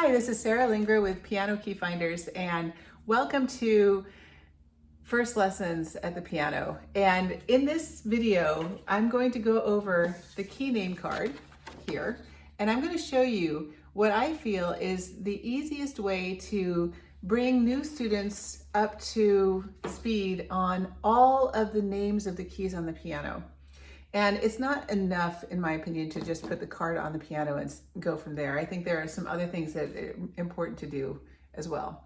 Hi, this is Sarah Linger with Piano Key Finders, and welcome to First Lessons at the Piano. And in this video, I'm going to go over the key name card here, and I'm going to show you what I feel is the easiest way to bring new students up to speed on all of the names of the keys on the piano. And it's not enough, in my opinion, to just put the card on the piano and go from there. I think there are some other things that are important to do as well.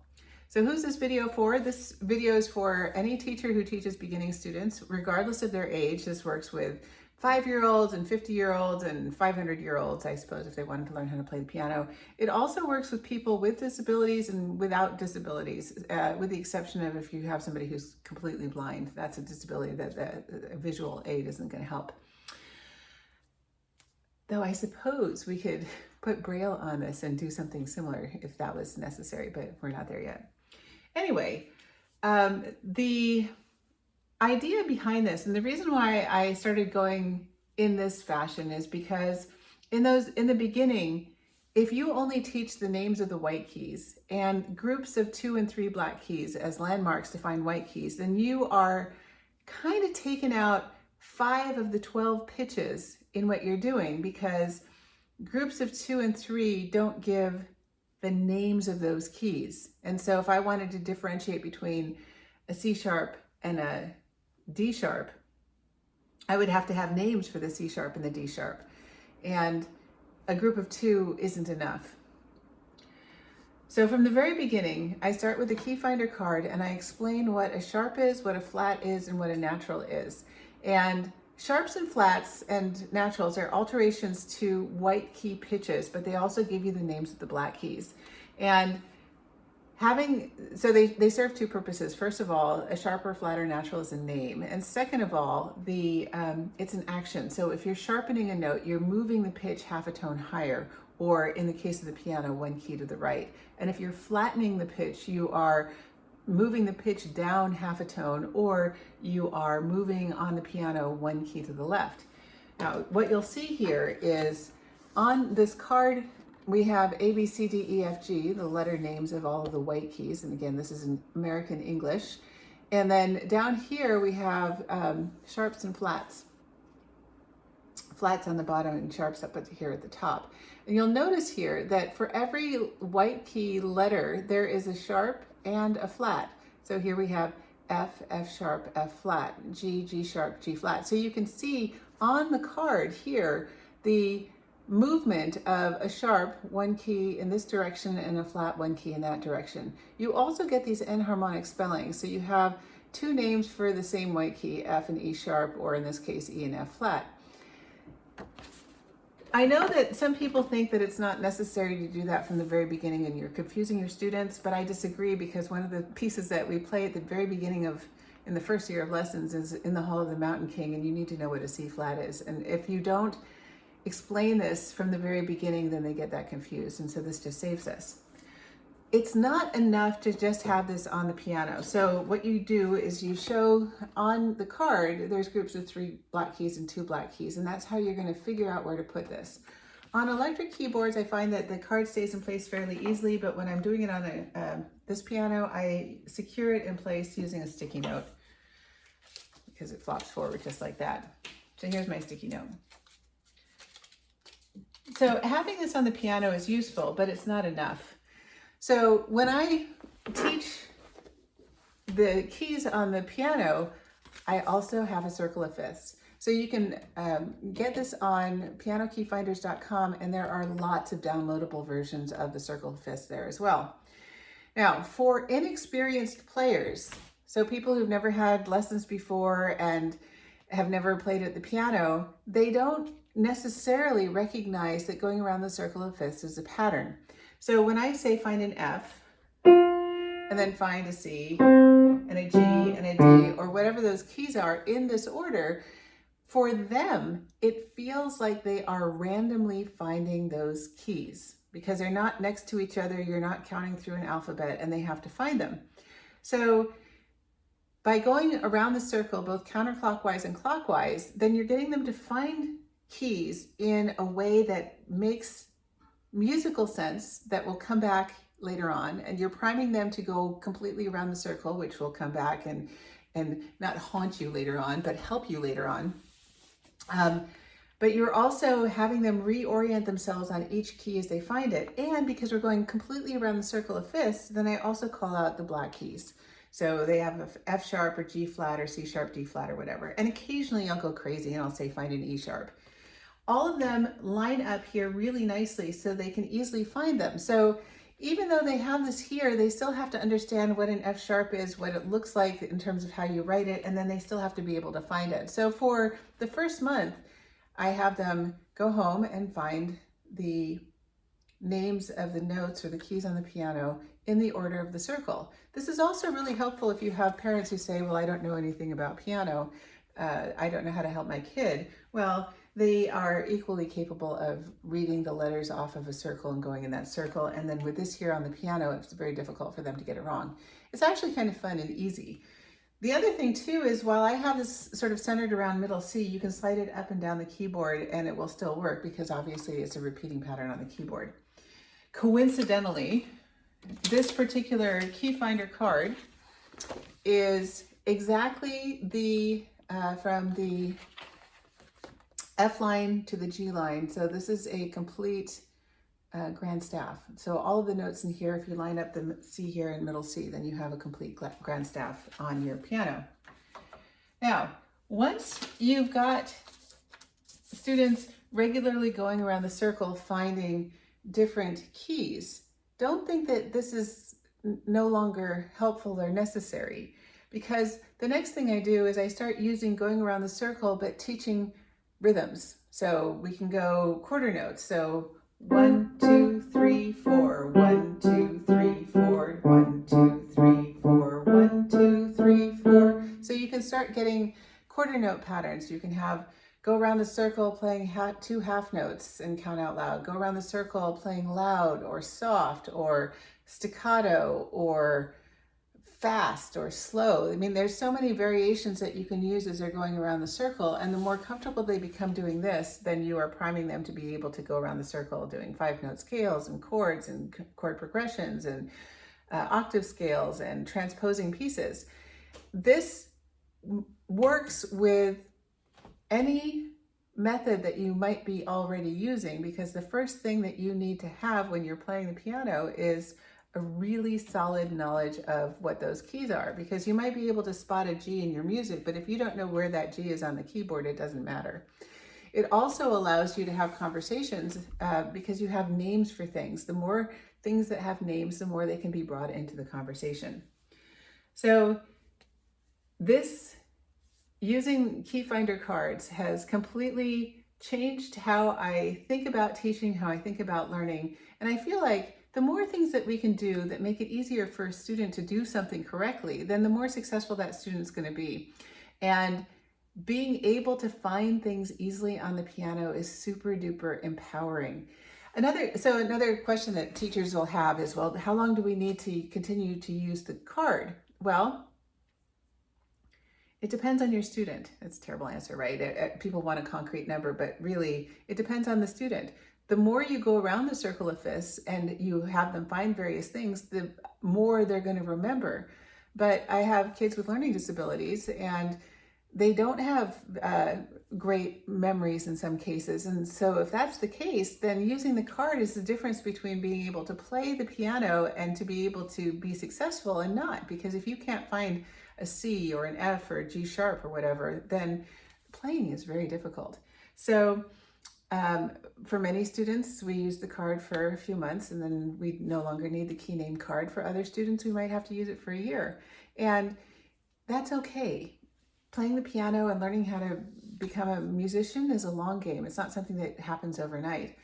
So who's this video for? This video is for any teacher who teaches beginning students, regardless of their age. This works with 5-year-olds and 50-year-olds and 500-year-olds, I suppose, if they wanted to learn how to play the piano. It also works with people with disabilities and without disabilities, with the exception of if you have somebody who's completely blind. That's a disability that a visual aid isn't going to help. Though I suppose we could put Braille on this and do something similar if that was necessary, but we're not there yet. Anyway, the idea behind this, and the reason why I started going in this fashion, is because in the beginning, if you only teach the names of the white keys and groups of 2 and 3 black keys as landmarks to find white keys, then you are kind of taking out 5 of the 12 pitches in what you're doing, because groups of 2 and 3 don't give the names of those keys. And so if I wanted to differentiate between a C sharp and a D sharp, I would have to have names for the C sharp and the D sharp. And a group of 2 isn't enough. So from the very beginning, I start with the key finder card and I explain what a sharp is, what a flat is, and what a natural is. And sharps and flats and naturals are alterations to white key pitches, but they also give you the names of the black keys. And they serve 2 purposes. First of all, a sharp or flat or natural is a name. And second of all, it's an action. So if you're sharpening a note, you're moving the pitch half a tone higher, or in the case of the piano, 1 key to the right. And if you're flattening the pitch, you are moving the pitch down half a tone, or you are moving on the piano 1 key to the left. Now, what you'll see here is on this card, we have A, B, C, D, E, F, G, the letter names of all of the white keys. And again, this is in American English. And then down here, we have sharps and flats. Flats on the bottom and sharps up here at the top. And you'll notice here that for every white key letter, there is a sharp and a flat. So here we have F, F sharp, F flat, G, G sharp, G flat. So you can see on the card here the movement of a sharp 1 key in this direction and a flat 1 key in that direction. You also get these enharmonic spellings. So you have 2 names for the same white key, F and E sharp, or in this case, E and F flat. I know that some people think that it's not necessary to do that from the very beginning and you're confusing your students, but I disagree, because one of the pieces that we play at the very beginning in the first year of lessons is In the Hall of the Mountain King, and you need to know what a C flat is. And if you don't explain this from the very beginning, then they get that confused, and so this just saves us. It's not enough to just have this on the piano. So what you do is you show on the card, there's groups of 3 black keys and 2 black keys, and that's how you're going to figure out where to put this. On electric keyboards, I find that the card stays in place fairly easily, but when I'm doing it on this piano, I secure it in place using a sticky note, because it flops forward just like that. So here's my sticky note. So having this on the piano is useful, but it's not enough. So when I teach the keys on the piano, I also have a circle of fifths. So you can get this on pianokeyfinders.com, and there are lots of downloadable versions of the circle of fifths there as well. Now, for inexperienced players, so people who've never had lessons before and have never played at the piano, they don't necessarily recognize that going around the circle of fifths is a pattern. So when I say find an F, and then find a C, and a G, and a D, or whatever those keys are in this order, for them, it feels like they are randomly finding those keys, because they're not next to each other, you're not counting through an alphabet, and they have to find them. So by going around the circle, both counterclockwise and clockwise, then you're getting them to find keys in a way that makes musical sense that will come back later on, and you're priming them to go completely around the circle, which will come back and not haunt you later on, but help you later on. But you're also having them reorient themselves on each key as they find it. And because we're going completely around the circle of fifths, then I also call out the black keys. So they have a F sharp or G flat or C sharp, D flat or whatever. And occasionally I'll go crazy and I'll say find an E sharp. All of them line up here really nicely so they can easily find them. So even though they have this here, they still have to understand what an F sharp is, what it looks like in terms of how you write it, and then they still have to be able to find it. So for the first month, I have them go home and find the names of the notes or the keys on the piano in the order of the circle. This is also really helpful if you have parents who say, well, I don't know anything about piano. I don't know how to help my kid. Well, they are equally capable of reading the letters off of a circle and going in that circle. And then with this here on the piano, it's very difficult for them to get it wrong. It's actually kind of fun and easy. The other thing too is while I have this sort of centered around middle C, you can slide it up and down the keyboard and it will still work because obviously it's a repeating pattern on the keyboard. Coincidentally, this particular key finder card is exactly the from the F line to the G line. So this is a complete grand staff. So all of the notes in here, if you line up the C here and middle C, then you have a complete grand staff on your piano. Now, once you've got students regularly going around the circle finding different keys, don't think that this is no longer helpful or necessary, because the next thing I do is I start using going around the circle but teaching rhythms. So we can go quarter notes. So 1, 2, 3, 4, 1, 2, 3, 4, 1, 2, 3, 4, 1, 2, 3, 4. So you can start getting quarter note patterns. You can have go around the circle playing two half notes and count out loud. Go around the circle playing loud or soft or staccato or fast or slow. I mean, there's so many variations that you can use as they're going around the circle, and the more comfortable they become doing this, then you are priming them to be able to go around the circle doing 5-note scales and chords and chord progressions and octave scales and transposing pieces. This works with any method that you might be already using, because the first thing that you need to have when you're playing the piano is a really solid knowledge of what those keys are, because you might be able to spot a G in your music, but if you don't know where that G is on the keyboard, it doesn't matter. It also allows you to have conversations because you have names for things. The more things that have names, the more they can be brought into the conversation. So this using key finder cards has completely changed how I think about teaching, how I think about learning. And I feel like the more things that we can do that make it easier for a student to do something correctly, then the more successful that student's going to be. And being able to find things easily on the piano is super duper empowering. Another question that teachers will have is, well, how long do we need to continue to use the card? Well, it depends on your student. That's a terrible answer, right? People want a concrete number, but really it depends on the student. The more you go around the circle of fifths and you have them find various things, the more they're going to remember. But I have kids with learning disabilities and they don't have great memories in some cases. And so if that's the case, then using the card is the difference between being able to play the piano and to be able to be successful and not. Because if you can't find a C or an F or a G sharp or whatever, then playing is very difficult. So for many students, we use the card for a few months and then we no longer need the key name card. For other students, we might have to use it for a year. And that's okay. Playing the piano and learning how to become a musician is a long game. It's not something that happens overnight.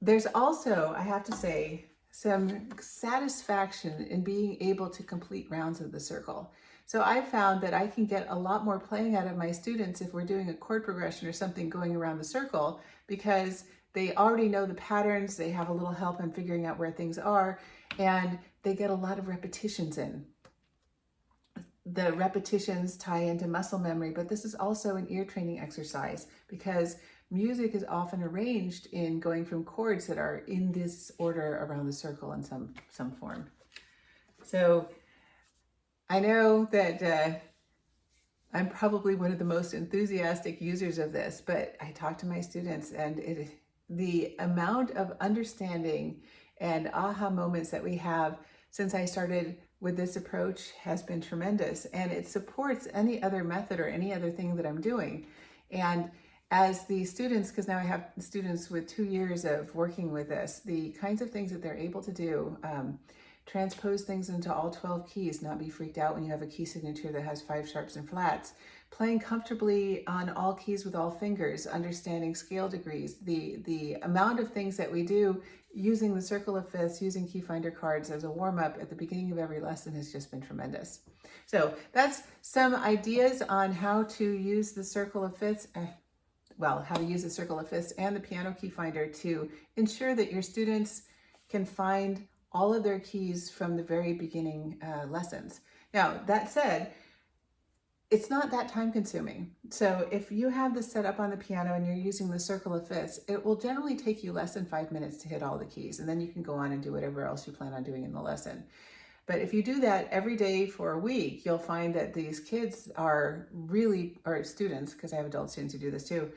There's also, I have to say, some satisfaction in being able to complete rounds of the circle. So I found that I can get a lot more playing out of my students if we're doing a chord progression or something going around the circle, because they already know the patterns, they have a little help in figuring out where things are, and they get a lot of repetitions in. The repetitions tie into muscle memory, but this is also an ear training exercise because music is often arranged in going from chords that are in this order around the circle in some form. So I know that I'm probably one of the most enthusiastic users of this, but I talk to my students, and the amount of understanding and aha moments that we have since I started with this approach has been tremendous, and it supports any other method or any other thing that I'm doing. And as the students, because now I have students with 2 years of working with this, the kinds of things that they're able to do, transpose things into all 12 keys, not be freaked out when you have a key signature that has 5 sharps and flats, playing comfortably on all keys with all fingers, understanding scale degrees, the amount of things that we do using the circle of fifths, using key finder cards as a warm-up at the beginning of every lesson has just been tremendous. So that's some ideas on how to use the circle of fifths, how to use the circle of fifths and the piano key finder to ensure that your students can find all of their keys from the very beginning lessons. Now, that said, it's not that time consuming. So if you have this set up on the piano and you're using the circle of fifths, it will generally take you less than 5 minutes to hit all the keys, and then you can go on and do whatever else you plan on doing in the lesson. But if you do that every day for a week, you'll find that these kids are really, or students, because I have adult students who do this too,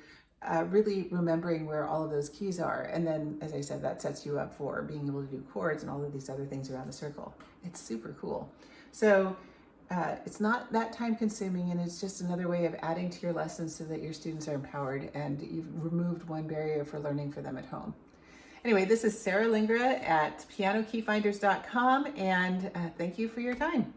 really remembering where all of those keys are. And then, as I said, that sets you up for being able to do chords and all of these other things around the circle. It's super cool. So it's not that time consuming, and it's just another way of adding to your lessons so that your students are empowered and you've removed one barrier for learning for them at home. Anyway, this is Sarah Lingra at pianokeyfinders.com, and thank you for your time.